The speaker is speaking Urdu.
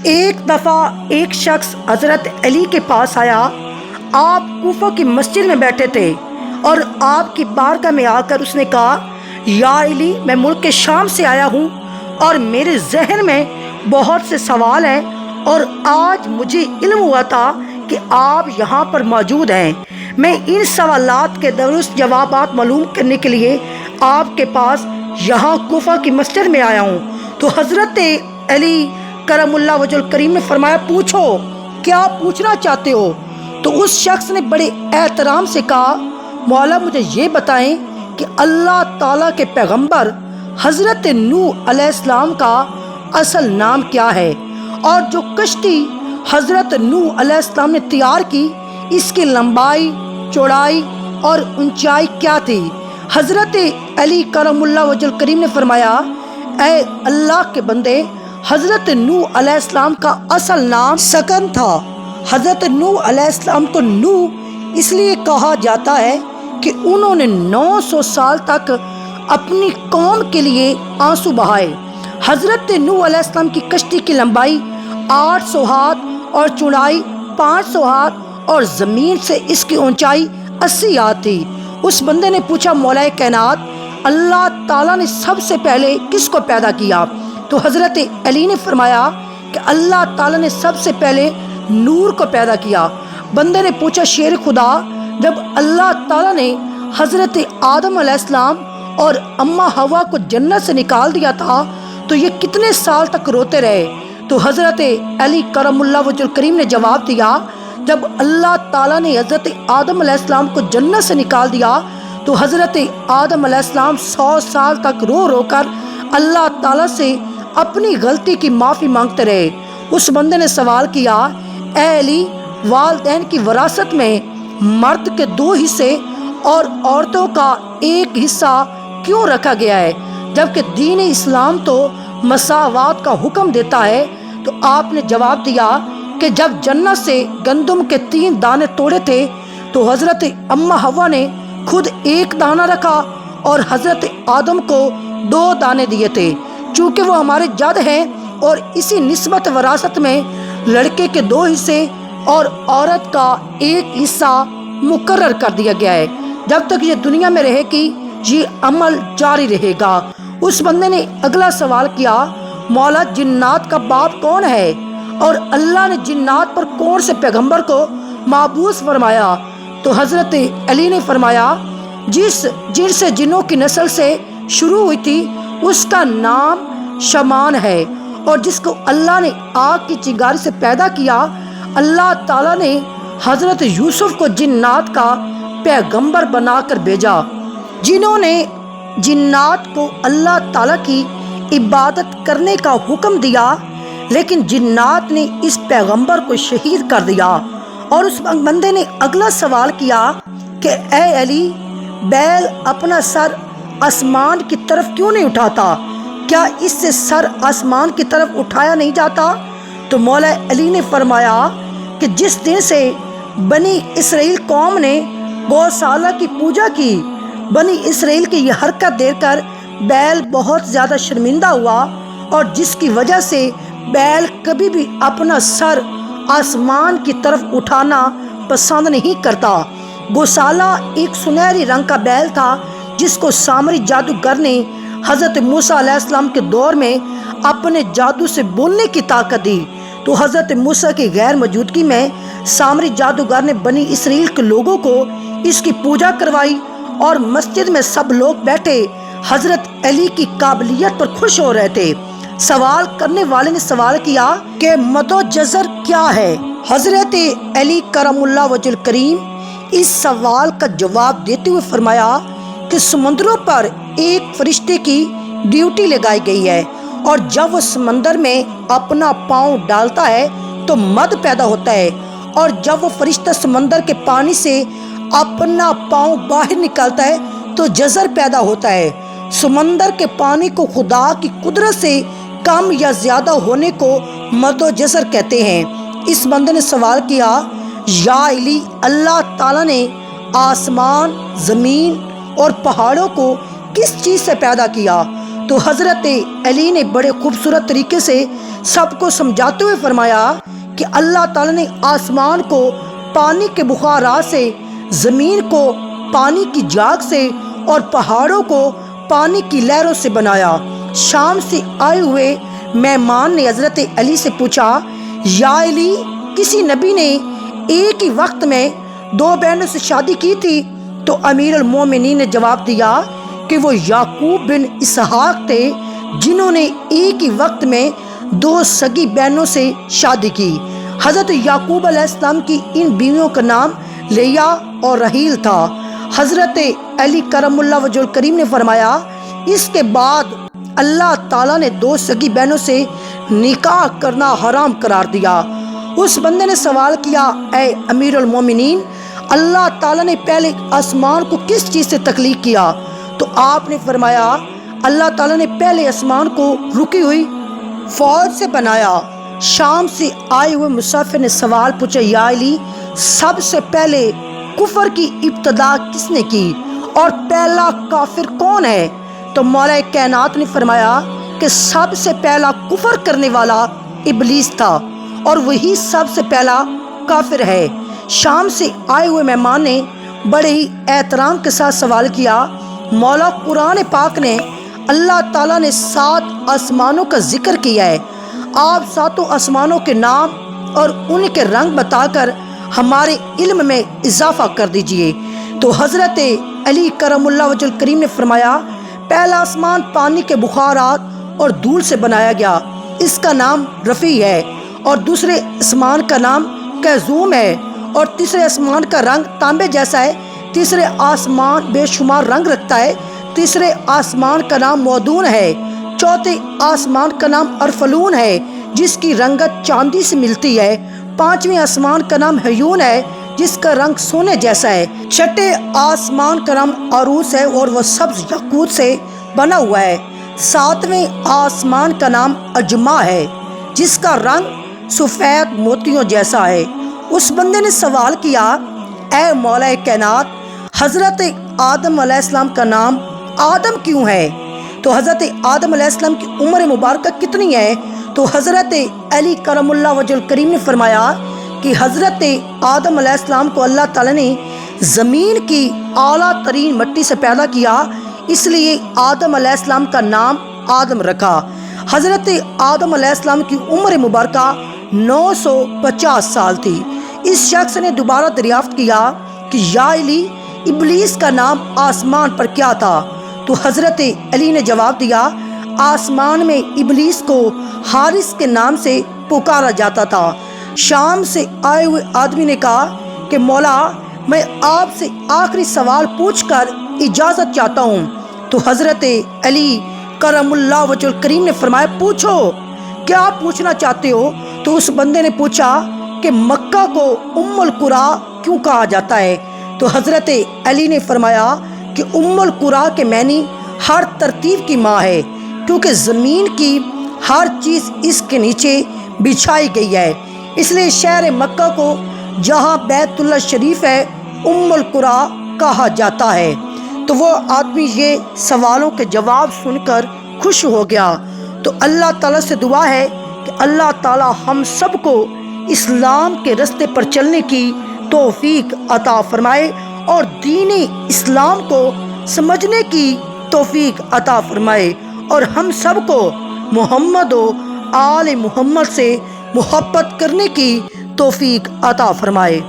ایک دفعہ ایک شخص حضرت علی کے پاس آیا۔ آپ کوفہ کی مسجد میں بیٹھے تھے اور آپ کی بارگاہ میں آ کر اس نے کہا، یا علی، میں ملک شام سے آیا ہوں اور میرے ذہن میں بہت سے سوال ہیں، اور آج مجھے علم ہوا تھا کہ آپ یہاں پر موجود ہیں۔ میں ان سوالات کے درست جوابات معلوم کرنے کے لیے آپ کے پاس یہاں کوفہ کی مسجد میں آیا ہوں۔ تو حضرت علی کرم اللہ وجہ الکریم نے فرمایا، پوچھو، کیا پوچھنا چاہتے ہو؟ تو اس شخص نے بڑے احترام سے کہا، مولا مجھے یہ بتائیں کہ اللہ تعالیٰ کے پیغمبر حضرت نوح علیہ السلام کا اصل نام کیا ہے، اور جو کشتی حضرت نوح علیہ السلام نے تیار کی، اس کی لمبائی، چوڑائی اور اونچائی کیا تھی؟ حضرت علی کرم اللہ وجہ الکریم نے فرمایا، اے اللہ کے بندے، حضرت نوح علیہ السلام کا اصل نام سکن تھا۔ حضرت نوح علیہ السلام کو نوح اس لیے کہا جاتا ہے کہ انہوں نے 900 سال تک اپنی قوم کے لیے آنسو بہائے۔ حضرت نوح علیہ السلام کی کشتی کی لمبائی 800 ہاتھ اور چوڑائی 500 ہاتھ اور زمین سے اس کی اونچائی 80 ہاتھ تھی۔ اس بندے نے پوچھا، مولا کائنات، اللہ تعالیٰ نے سب سے پہلے کس کو پیدا کیا؟ تو حضرت علی نے فرمایا کہ اللہ تعالیٰ نے سب سے پہلے نور کو پیدا کیا۔ بندے نے پوچھا، شیر خدا، جب اللہ تعالیٰ نے حضرت آدم علیہ السلام اور اماں حوا کو جنت سے نکال دیا تھا تو یہ کتنے سال تک روتے رہے؟ تو حضرت علی کرم اللہ وجہ الکریم نے جواب دیا، جب اللہ تعالیٰ نے حضرت آدم علیہ السلام کو جنت سے نکال دیا تو حضرت آدم علیہ السلام 100 سال تک رو رو کر اللہ تعالیٰ سے اپنی غلطی کی معافی مانگتے رہے۔ اس بندے نے سوال کیا، اے علی، والدین کی وراثت میں مرد کے 2 حصے اور عورتوں کا 1 حصہ کیوں رکھا گیا ہے، جبکہ دین اسلام تو مساوات کا حکم دیتا ہے؟ تو آپ نے جواب دیا کہ جب جنت سے گندم کے 3 دانے توڑے تھے تو حضرت اماں حوا نے خود 1 دانہ رکھا اور حضرت آدم کو 2 دانے دیے تھے، چونکہ وہ ہمارے جد ہیں، اور اسی نسبت وراثت میں لڑکے کے 2 حصے اور عورت کا 1 حصہ مقرر کر دیا گیا ہے۔ جب تک یہ دنیا میں رہے گی یہ عمل جاری رہے گا۔ اس بندے نے اگلا سوال کیا، مولا جنات کا باپ کون ہے، اور اللہ نے جنات پر کون سے پیغمبر کو مبعوث فرمایا؟ تو حضرت علی نے فرمایا، جس جن سے جنوں کی نسل سے شروع ہوئی تھی اس کا نام شمان ہے، اور جس کو اللہ نے آگ کی چنگاری سے پیدا کیا، اللہ تعالیٰ نے حضرت یوسف کو جنات کا پیغمبر بنا کر بھیجا۔ جنہوں نے جنات کو اللہ تعالیٰ کی عبادت کرنے کا حکم دیا، لیکن جنات نے اس پیغمبر کو شہید کر دیا۔ اور اس بندے نے اگلا سوال کیا کہ اے علی، بیل اپنا سر آسمان کی طرف کیوں نہیں اٹھاتا؟ کیا اس سے سر آسمان کی طرف اٹھایا نہیں جاتا؟ تو مولا علی نے فرمایا کہ جس دن سے بنی اسرائیل قوم نے گوشالہ کی پوجا کی، بنی اسرائیل کی یہ حرکت دیکھ کر بیل بہت زیادہ شرمندہ ہوا، اور جس کی وجہ سے بیل کبھی بھی اپنا سر آسمان کی طرف اٹھانا پسند نہیں کرتا۔ گوشالہ ایک سنہری رنگ کا بیل تھا جس کو سامری جادوگر نے حضرت موسیٰ علیہ السلام کے دور میں اپنے جادو سے بولنے کی طاقت دی۔ تو حضرت موسیٰ کی غیر موجودگی میں سامری جادوگر نے بنی اسرائیل کے لوگوں کو اس کی پوجا کروائی، اور مسجد میں سب لوگ بیٹھے حضرت علی کی قابلیت پر خوش ہو رہے تھے۔ سوال کرنے والے نے سوال کیا کہ مد و جزر کیا ہے؟ حضرت علی کرم اللہ وجہ الکریم اس سوال کا جواب دیتے ہوئے فرمایا کہ سمندروں پر ایک فرشتے کی ڈیوٹی لگائی گئی ہے، اور جب وہ سمندر میں اپنا پاؤں ڈالتا ہے تو مد پیدا ہوتا ہے، اور جب وہ فرشتہ سمندر کے پانی سے اپنا پاؤں باہر نکالتا ہے تو جزر پیدا ہوتا ہے۔ سمندر کے پانی کو خدا کی قدرت سے کم یا زیادہ ہونے کو مد و جزر کہتے ہیں۔ اس بندے نے سوال کیا، یا علی، اللہ تعالیٰ نے آسمان، زمین اور پہاڑوں کو کس چیز سے پیدا کیا؟ تو حضرت علی نے بڑے خوبصورت طریقے سے سب کو سمجھاتے ہوئے فرمایا کہ اللہ تعالیٰ نے آسمان کو پانی کے بخارات سے، زمین کو پانی کی جھاگ سے اور پہاڑوں کو پانی کی لہروں سے بنایا۔ شام سے آئے ہوئے مہمان نے حضرت علی سے پوچھا، یا علی، کسی نبی نے ایک ہی وقت میں 2 بہنوں سے شادی کی تھی؟ تو امیر المومنین نے جواب دیا کہ وہ یعقوب بن اسحاق تھے، جنہوں نے ایک ہی وقت میں 2 سگی بہنوں سے شادی کی۔ حضرت یعقوب علیہ السلام کی ان بیویوں کا نام لیا اور رحیل تھا۔ حضرت علی کرم اللہ وجہ الکریم نے فرمایا، اس کے بعد اللہ تعالیٰ نے 2 سگی بہنوں سے نکاح کرنا حرام قرار دیا۔ اس بندے نے سوال کیا، اے امیر المومنین، اللہ تعالیٰ نے پہلے آسمان کو کس چیز سے تخلیق کیا؟ تو آپ نے فرمایا، اللہ تعالیٰ نے پہلے آسمان کو رکی ہوئی فوج سے بنایا۔ شام سے آئے ہوئے مسافر نے سوال پوچھا، یا علی، سب سے پہلے کفر کی ابتدا کس نے کی اور پہلا کافر کون ہے؟ تو مولا کائنات نے فرمایا کہ سب سے پہلا کفر کرنے والا ابلیس تھا اور وہی سب سے پہلا کافر ہے۔ شام سے آئے ہوئے مہمان نے بڑے ہی احترام کے ساتھ سوال کیا، مولا قرآن پاک نے اللہ تعالیٰ نے 7 آسمانوں کا ذکر کیا ہے، آپ 7 آسمانوں کے نام اور ان کے رنگ بتا کر ہمارے علم میں اضافہ کر دیجئے۔ تو حضرت علی کرم اللہ وجہ الکریم نے فرمایا، پہلا آسمان پانی کے بخارات اور دھول سے بنایا گیا، اس کا نام رفیع ہے، اور دوسرے آسمان کا نام کیزوم ہے، اور تیسرے آسمان کا رنگ تانبے جیسا ہے، تیسرے آسمان بے شمار رنگ رکھتا ہے، تیسرے آسمان کا نام مودون ہے، چوتھے آسمان کا نام ارفلون ہے جس کی رنگت چاندی سے ملتی ہے، 5ویں آسمان کا نام ہیون ہے جس کا رنگ سونے جیسا ہے، 6ٹھے آسمان کا نام عروس ہے اور وہ سبز یاقوت سے بنا ہوا ہے، 7ویں آسمان کا نام اجما ہے جس کا رنگ سفید موتیوں جیسا ہے۔ اس بندے نے سوال کیا، اے مولا کائنات، حضرت آدم علیہ السلام کا نام آدم کیوں ہے؟ تو حضرت آدم علیہ السلام کی عمر مبارکہ کتنی ہے؟ تو حضرت علی کرم اللہ وجہ الکریم نے فرمایا کہ حضرت آدم علیہ السلام کو اللہ تعالیٰ نے زمین کی اعلیٰ ترین مٹی سے پیدا کیا، اس لیے آدم علیہ السلام کا نام آدم رکھا۔ حضرت آدم علیہ السلام کی عمر مبارکہ 950 سال تھی۔ اس شخص نے دوبارہ دریافت کیا کہ یا علی، ابلیس کا نام آسمان پر کیا تھا؟ تو حضرت علی نے جواب دیا، آسمان میں ابلیس کو حارث کے نام سے پکارا جاتا تھا۔ شام سے آئے ہوئے آدمی نے کہا کہ مولا، میں آپ سے آخری سوال پوچھ کر اجازت چاہتا ہوں۔ تو حضرت علی کرم اللہ وجہ الکریم نے فرمایا، پوچھو، کیا پوچھنا چاہتے ہو؟ تو اس بندے نے پوچھا کہ مکہ کو ام القریٰ کیوں کہا جاتا ہے؟ تو حضرت علی نے فرمایا کہ ام القریٰ کے معنی ہر ترتیب کی ماں ہے، کیونکہ زمین کی ہر چیز اس کے نیچے بچھائی گئی ہے، اس لیے شہر مکہ کو جہاں بیت اللہ شریف ہے ام القریٰ کہا جاتا ہے۔ تو وہ آدمی یہ سوالوں کے جواب سن کر خوش ہو گیا۔ تو اللہ تعالیٰ سے دعا ہے کہ اللہ تعالیٰ ہم سب کو اسلام کے رستے پر چلنے کی توفیق عطا فرمائے اور دین اسلام کو سمجھنے کی توفیق عطا فرمائے، اور ہم سب کو محمد و آل محمد سے محبت کرنے کی توفیق عطا فرمائے۔